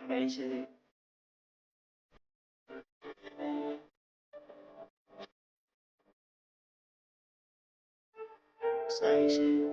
开始。赛事。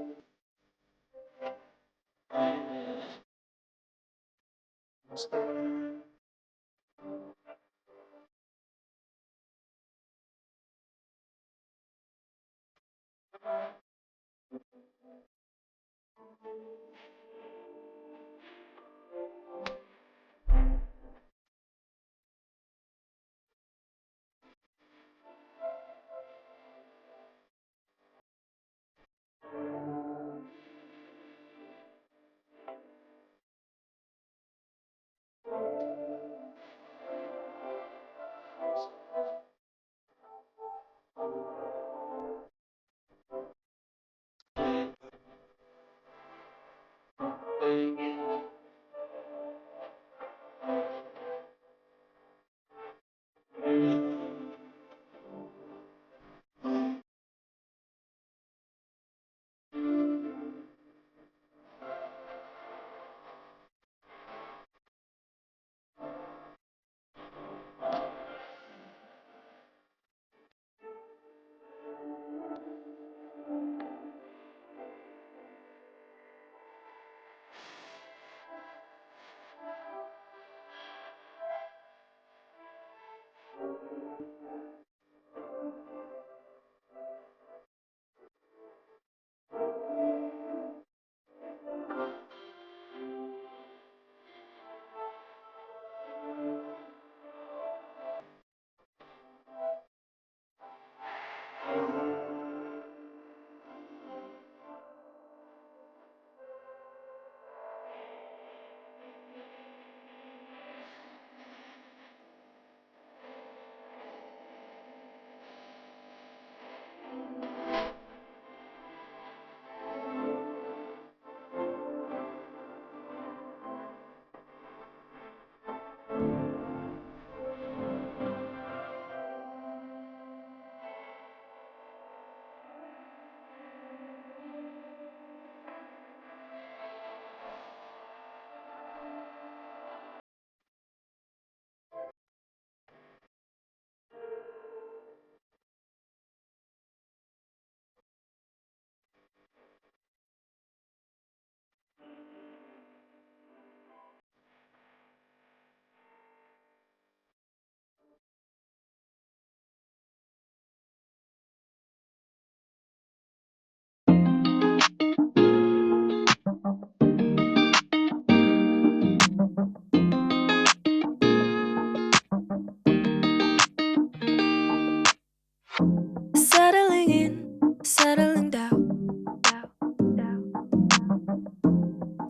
Settling down,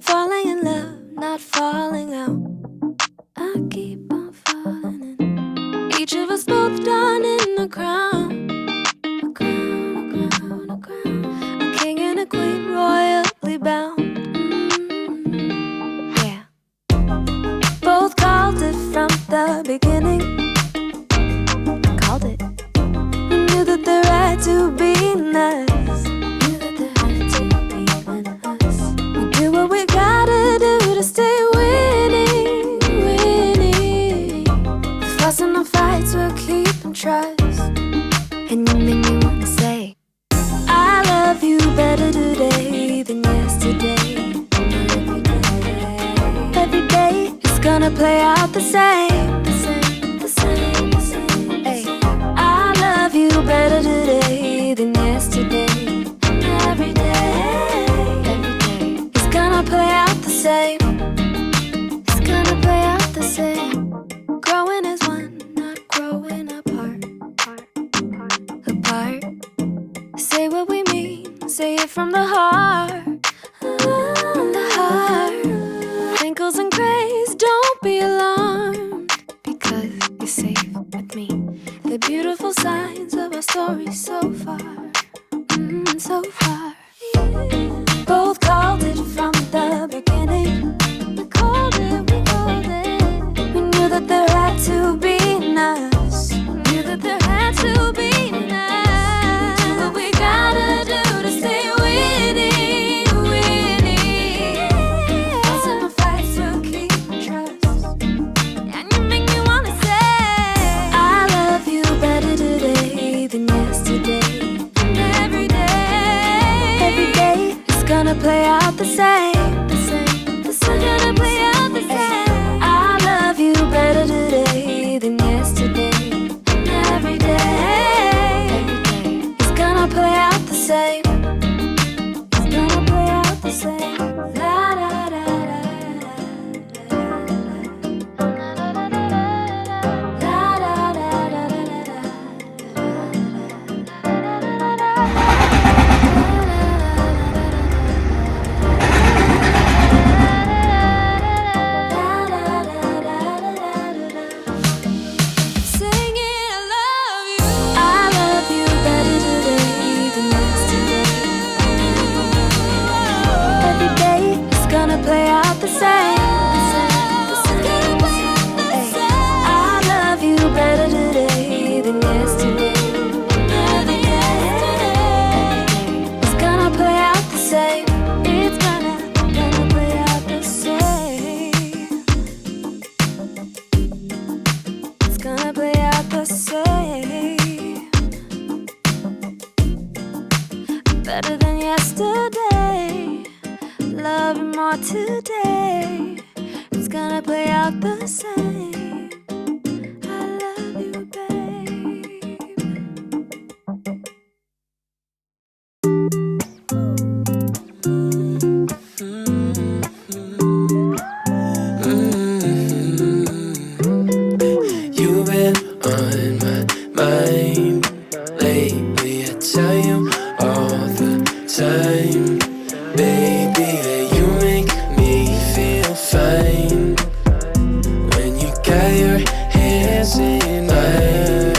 falling in love, not falling out. I keep on falling in. Each of us both done in a crown, a crown, a crown, a crown. A king and a queen, royally bound. Yeah. Both called it from the beginning. Called it. Knew that the right to be us. Knew that the right to be us. We do what we gotta do to stay winning, winning. The fuss and the fights we'll keep and trust. And you make me wanna say, I love you better today than yesterday. Every day is gonna play out the same, the same, the same, the same. Ay, I love you better today than yesterday. And every day is gonna play out the same. It's gonna play out the same. Growing as one, not growing apart. Apart. Say what we mean, say it from the heart. From the heart. Wrinkles and grays, don't be alarmed, because you're safe with me. The beautiful signs of our story so far, so far. Both called it from the beginning. We called it, we called it. We knew that there had to be us. We knew that there had to be us. Do what we gotta do to stay winning, winning. same, the same, the same. We're gonna play out the same. I love you better today than yesterday. And every day, it's gonna play out the same. It's gonna play out the same. La da da da. Play out the same. I love you better today than yesterday. It's gonna play out the same. It's gonna play out the same. It's gonna play out the same. Better than yesterday. Love you more today. It's gonna play out the same. I love you, babe. You've been on my mind lately. I tell you all the time, baby, that you make me feel fine when you got your hands in mine.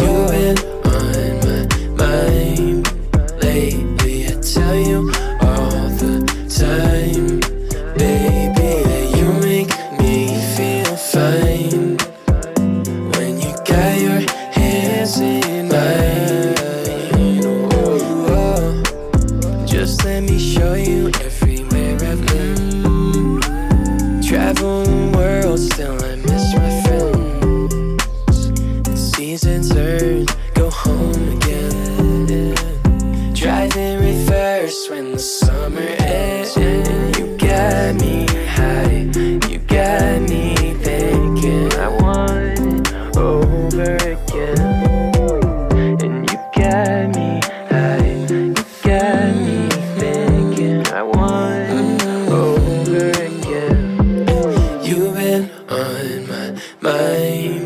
You've been on my mind lately. I tell you all the time, baby, that you make me feel fine when you got your hands in mine. Just let me show you everywhere I've been. Travel the world, still I miss my friends. The seasons turn, go home again. Drive in reverse when the summer ends. And you got me high, you got me thinking I want it over again. And you got me high, you got me thinking I want it over again. You've been on my mind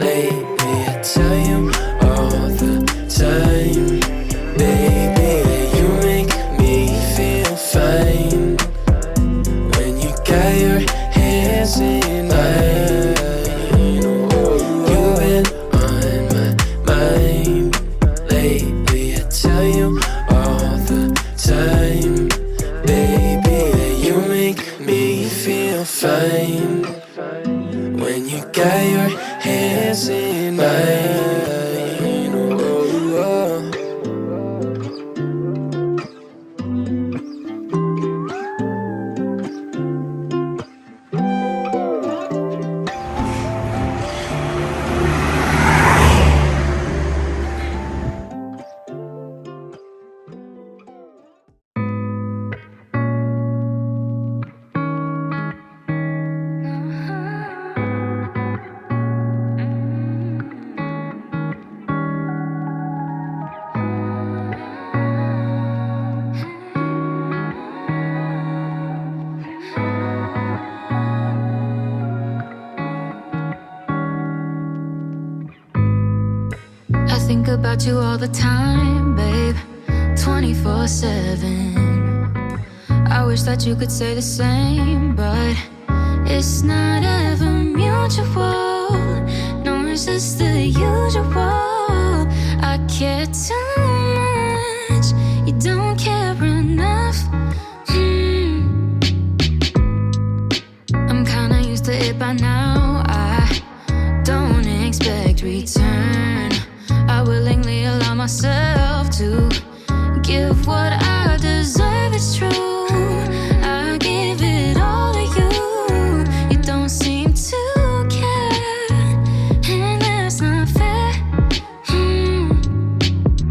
lately. I tell you all the time, baby, that you make me feel fine when you got your hands in mine. You've been on my mind lately. I tell you all the time, baby, that you make me feel fine when you got your hands in mine. I think about you all the time, babe, 24/7. I wish that you could say the same, but it's not ever mutual. No, it's just the usual. I care too much, you don't care enough. I'm kinda used to it by now. I don't expect return. I willingly allow myself to give what I deserve, it's true. I give it all to you. You don't seem to care, and that's not fair.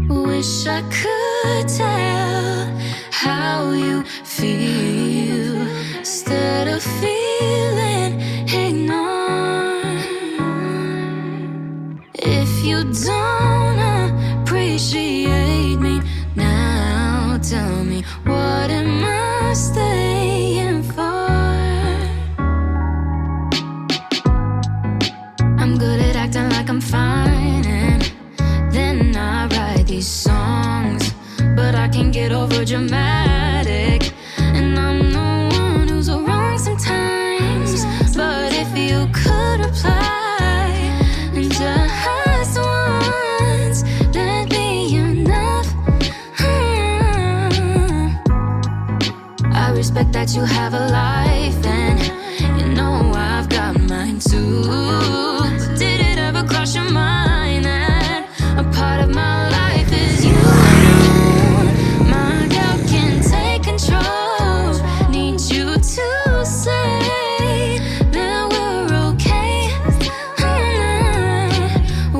Wish I could tell you feel instead of feeling ignored. If you don't appreciate me now, tell me what am I staying for? I'm good at acting like I'm fine, and then I write these songs, but I can't get over dramatic, and I'm the one who's wrong sometimes. But if you could reply and just once, that'd be enough. I respect that you have a life, and you know I've got mine too. But did it ever cross your mind that a part of my life is you? My doubt can take control. Need you to say that we're okay.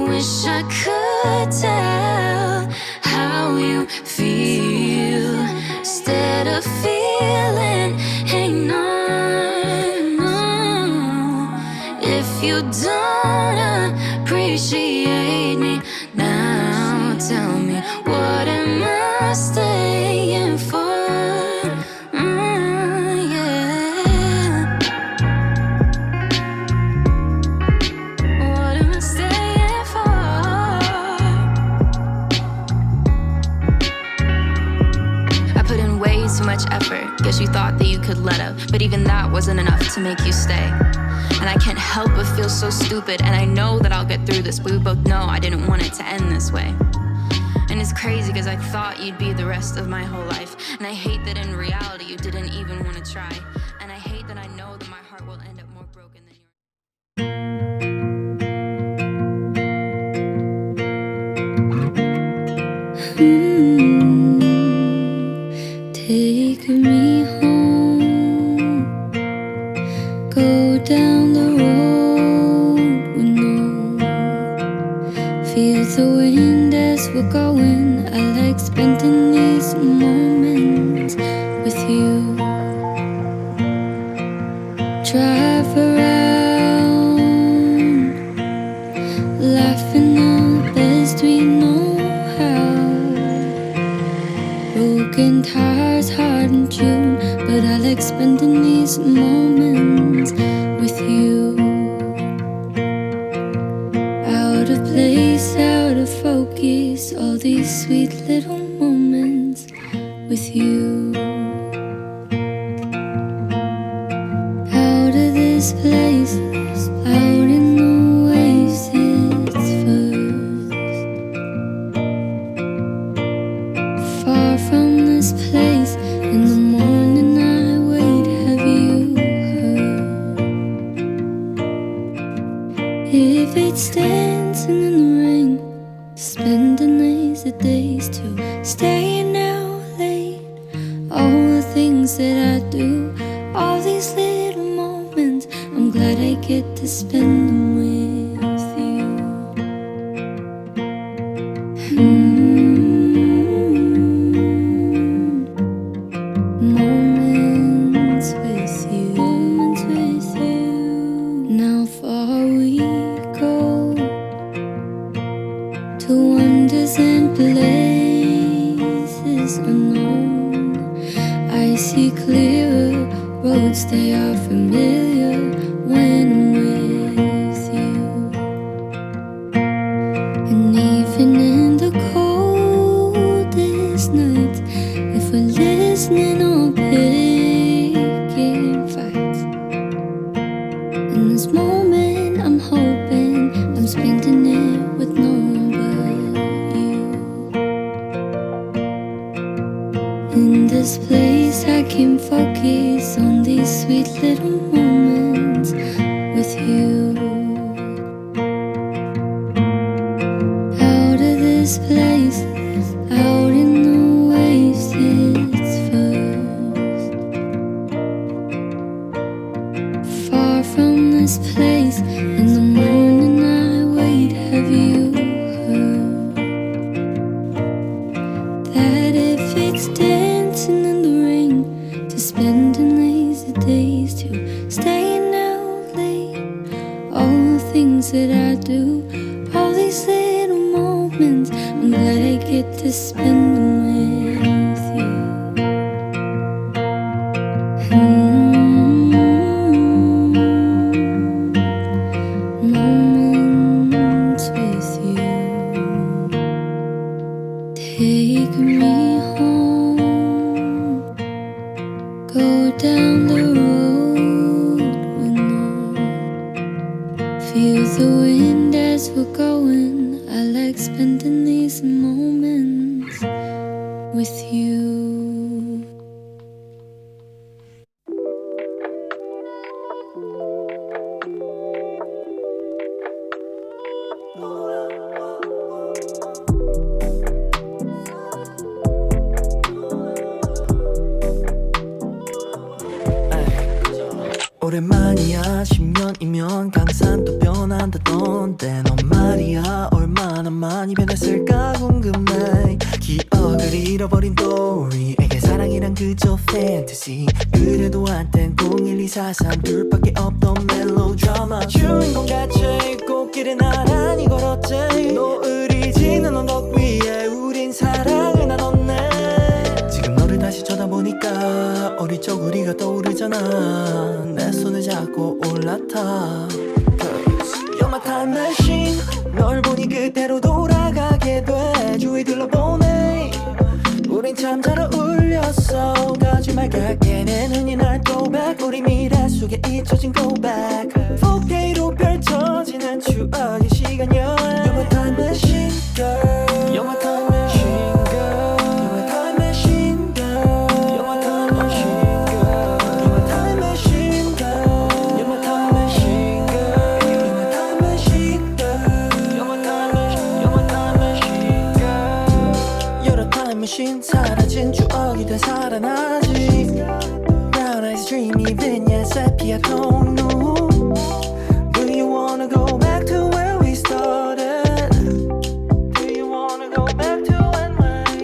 Wish I could tell how you feel instead of feeling ignored. If you don't appreciate me now, tell me what am I staying for? Yeah. What am I staying for? I put in way too much effort. Guess you thought that you could let up, but even that wasn't enough to make you stay. And I can't help but feel so stupid, and I know that I'll get through this, but we both know I didn't want it to end this way. And it's crazy because I thought you'd be the rest of my whole life, and I hate that in reality you didn't even want to try. And I hate that I know that my heart will end up more broken than yours. Take me home, go down the road we know. Feel the wind as we're going. I like spending these moments with you. Drive around, laughing the best we know how. Broken tires, hard in June, but I like spending these moments with you. Out of place, out of focus, all these sweet little moments with you. Out of this place, out in the waves, it's first. Far from this place, in the morning I wait, have you heard? If it's dancing in the rain, spending lazy days to staying out late, all the things that I do, all these little moments, I'm glad I get to spend them with you. Moments with you, moments with you. Now far we go, to wonders and places unknown. I see clearer roads, they are familiar when I'm with you. And even in the coldest nights, if we're listening or picking fights, in this moment I'm hoping I'm spending it with no one but you. In this place I can focus on these sweet little moments with you. Out of this place, out in the waves, it's first. Far from this place, in the morning I wait, have you heard? That if it's dancing in the rain, Moments with you, take me home, go down the road we know, feel the wind as we're going. I like spending these moments with you. 오랜만이야 10년이면 강산 또 변한다던데 넌 말이야 얼마나 많이 변했을까 궁금해 기억을 잃어버린 도리에게 사랑이란 그저 fantasy 그래도 한땐 01243 둘밖에 없던 멜로드라마 주인공같이 꽃길을 나란히 걸었지 노을이지는 언덕 위에 우린 사랑을 나눴네 지금 너를 다시 쳐다보니까 어릴 적 우리가 떠오르잖아 내 손을 잡고 올라타 You're my time machine 널 보니 그대로 돌아가게 돼 주위 둘러보네 우린 참 잘 어울렸어 거짓말 같게는 흔히 날 go back 우리 미래 속에 잊혀진 go back 4K로 펼쳐지는 추억의 시간 여행 You're my time machine girl You're my time machine girl You're my time machine girl You're my time machine girl You're my time machine girl You're my time machine girl You're my time machine girl You're my time machine You're my time machine girl You're a time machine 사라진 추억이 다 살아나지 Brown eyes dreamy vignette sepia tone Do you wanna go back to where we started? Do you wanna go back to when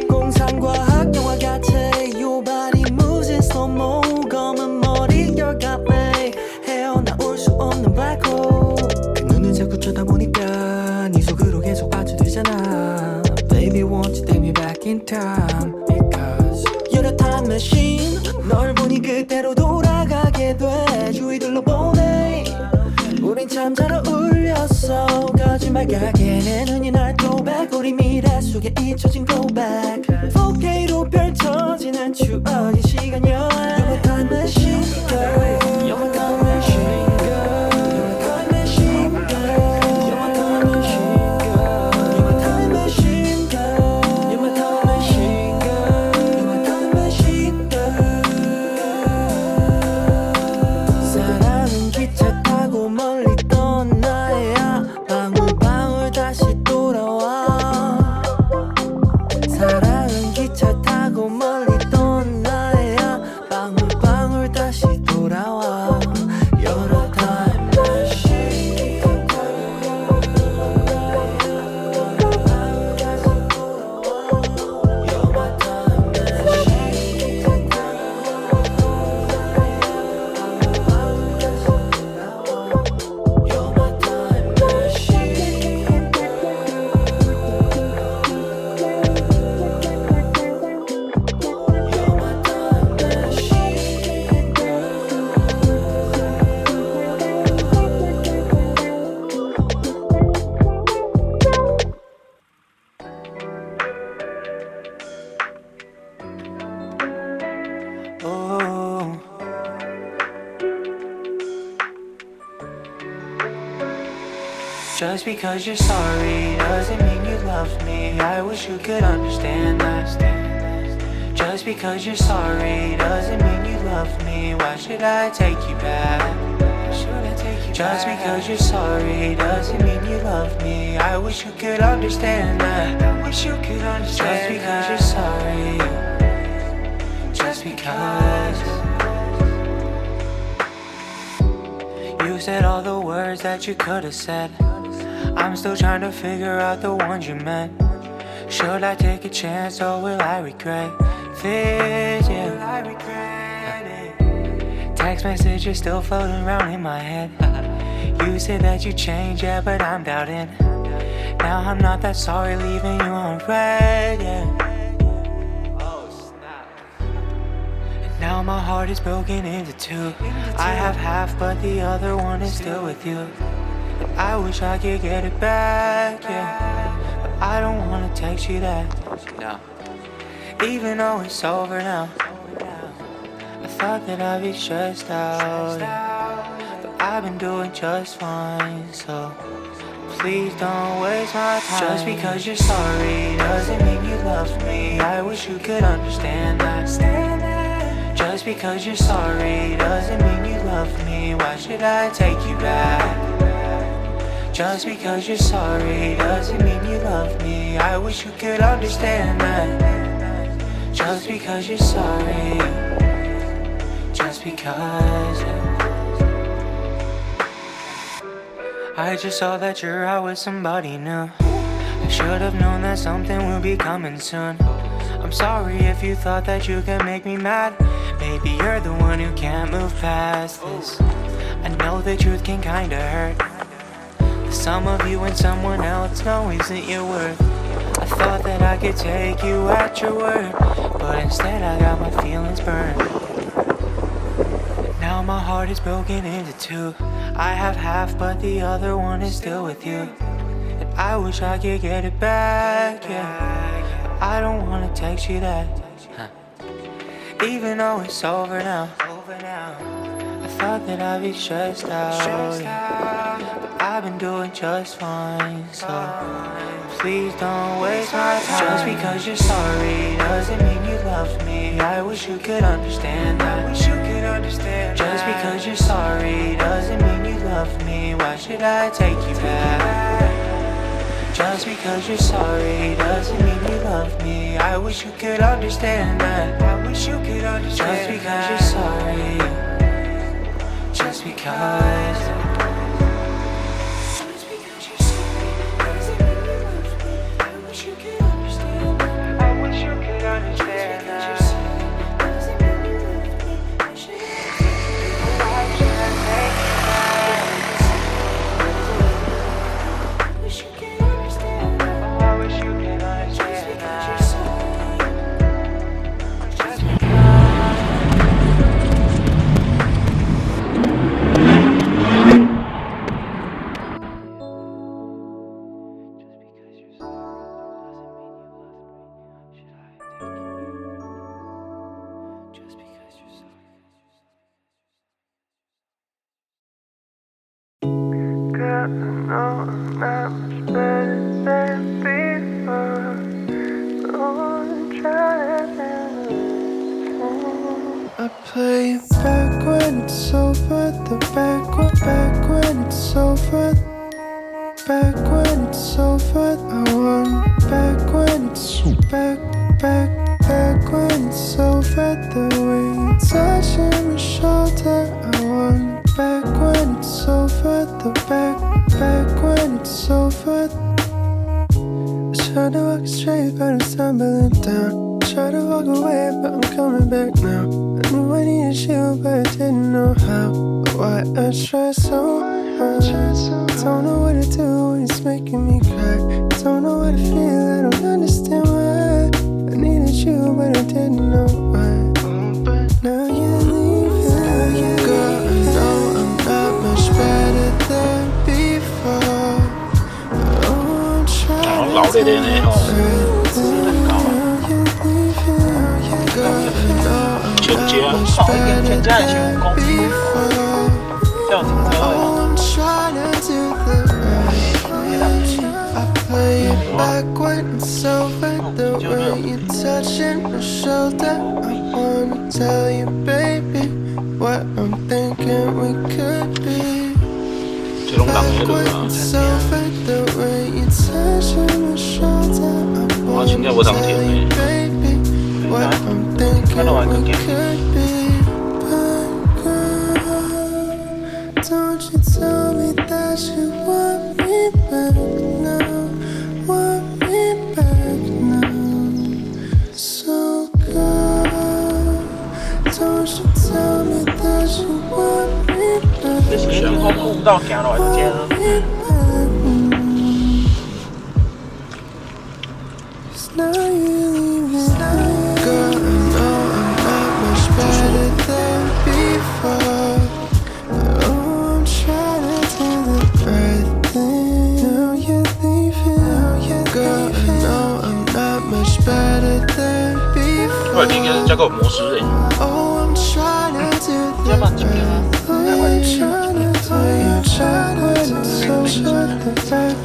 공상과학 영화 같아 Your body moves in slow-mo 검은 머리 you got me 헤어나올 수 없는 black hole 그 눈을 자꾸 쳐다보니까 네 속으로 계속 빠져들잖아 Baby won't you take me back in time Because You're a time machine 널 보니 그대로 돌아가게 돼 주위 둘러보네 우린 참 잘 어울렸어 거짓말 같게는 흔히 날 go back 우리 미래 속에 잊혀진 go back 4K로 펼쳐지는 추억의 시간 여행 You're my time machine girl You're my time machine girl You're my time machine girl You're my time machine girl You're my time machine girl You're my time machine girl You're my time machine girl 사랑은 기차 타고 멀리 떠나야 방울방울 다시 돌아와 사랑은 기차 타고 멀리 떠나야 방울방울 다시 돌아와 You're a time machine You're my time machine You're my time machine You're my time machine Oh Just because you're sorry doesn't mean you love me. I wish you could understand that. Just because you're sorry doesn't mean you love me. Why should I take you back? Just because you're sorry doesn't mean you love me. I wish you could understand that. Just because you're sorry. Just because. You said all the words that you could have said. I'm still trying to figure out the ones you meant. Should I take a chance or will I regret this? Yeah. Will I regret it? Text messages still floating around in my head. You said that you changed, yeah, but I'm doubting. Now I'm not that sorry leaving you on red, yeah. Oh snap. And now my heart is broken into two. I have half, but the other one is still with you. And I wish I could get it back, yeah. But I don't wanna text you that, no. Even though it's over now. I thought that I'd be stressed out, yeah. But I've been doing just fine, so please don't waste my time. Just because you're sorry doesn't mean you love me. I wish you could understand that. Just because you're sorry doesn't mean you love me. Why should I take you back? Just because you're sorry doesn't mean you love me. I wish you could understand that. Just because you're sorry, just because, yeah. I just saw that you're out with somebody new. I should have known that something will be coming soon. I'm sorry if you thought that you could make me mad. Maybe you're the one who can't move past this. I know the truth can kinda hurt. The sum of you and someone else know isn't your worth. I thought that I could take you at your word, but instead I got my feelings burned. Now my heart is broken into two. I have half, but the other one is still with you. And I wish I could get it back, yeah. But I don't wanna text you that, even though it's over now. I thought that I'd be stressed out, yeah. But I've been doing just fine, so please don't waste my time. Just because you're sorry doesn't mean you love me. I wish you could understand that. Just because you're sorry doesn't mean you love me. Why should I take you back? Just because you're sorry doesn't mean you love me. I wish you could understand that. Just because you're sorry, just because. I play it back when it's over, the back when it's over, back when it's over. I want back when it's back when it's over. The way you touching my shoulder. I want back when it's over, the back when it's over. I tried to walk straight, but I'm stumbling down. Tried to walk away, but I'm coming back now. I knew I needed you, but I didn't know how. Why I try so hard. Don't know what to do when it's making me cry. Don't know what to feel, I don't understand why. I needed you, but I didn't know why. But now you're leaving. Girl, I know I'm not much better than before, but I'm trying to do better. 全街啊，好一点，全家也去公司，这样停车位。这龙岗也对啊，我全家不当天的。看到完更见。Don't you tell me that you want me back now, want me back now, so good. Don't you tell me that you want me back now. 这是悬空步道行落来就接了。Now you leave me. Girl, I know I'm not much better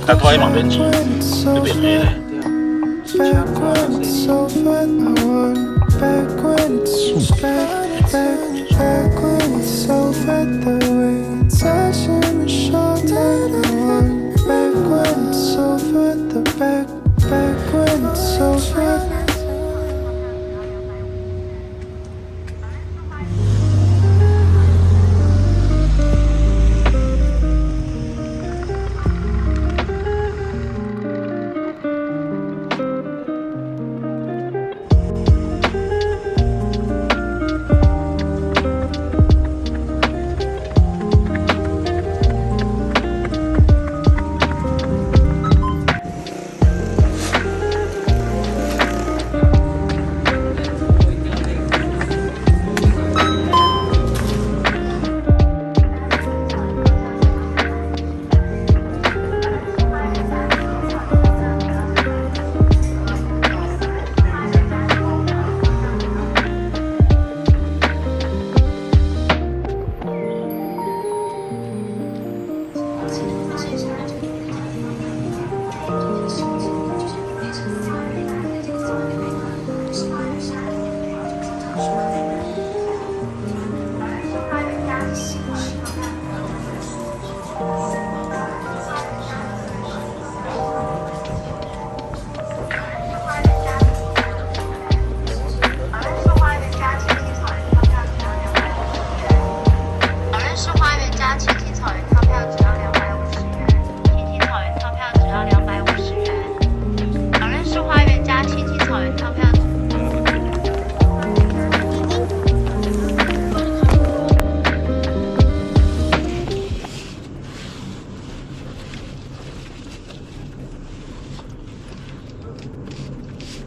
他拖喺旁邊住，呢邊咩咧？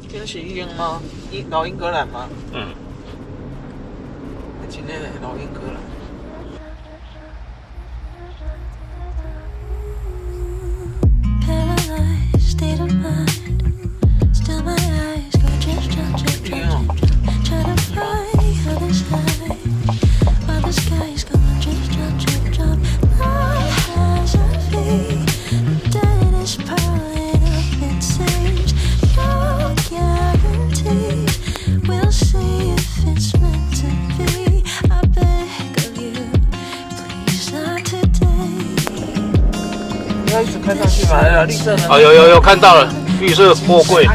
今天是英吗？老英格兰吗？嗯。今天的老英格兰。要一直开上去嘛？绿色的。哦，有看到了，绿色货柜。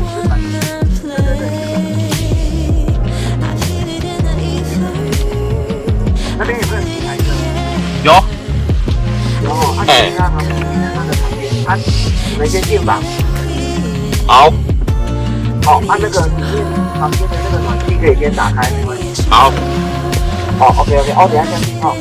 那边有没有器材的？有。有，哎，那旁边那个旁边，你们先进吧。好。好，那个旁边的那个暖气可以先打开，没关系。好。哦 ，OK， 哦，等一下先进哦。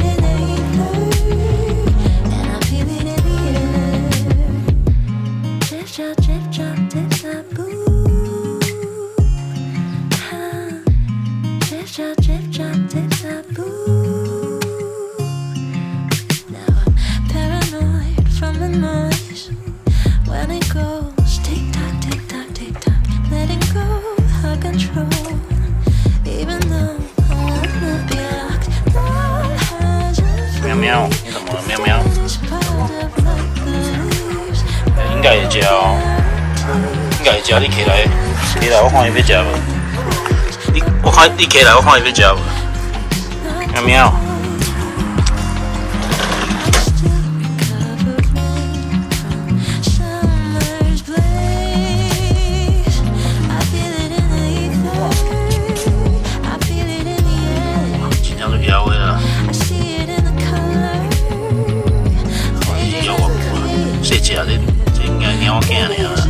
喵喵，你怎么了？喵喵。应该会食哦，应该会食。你起来，我看伊要食无？你起来，我看伊要食无？喵喵。尽量都比较微了。细只的，这应该鸟囝尔。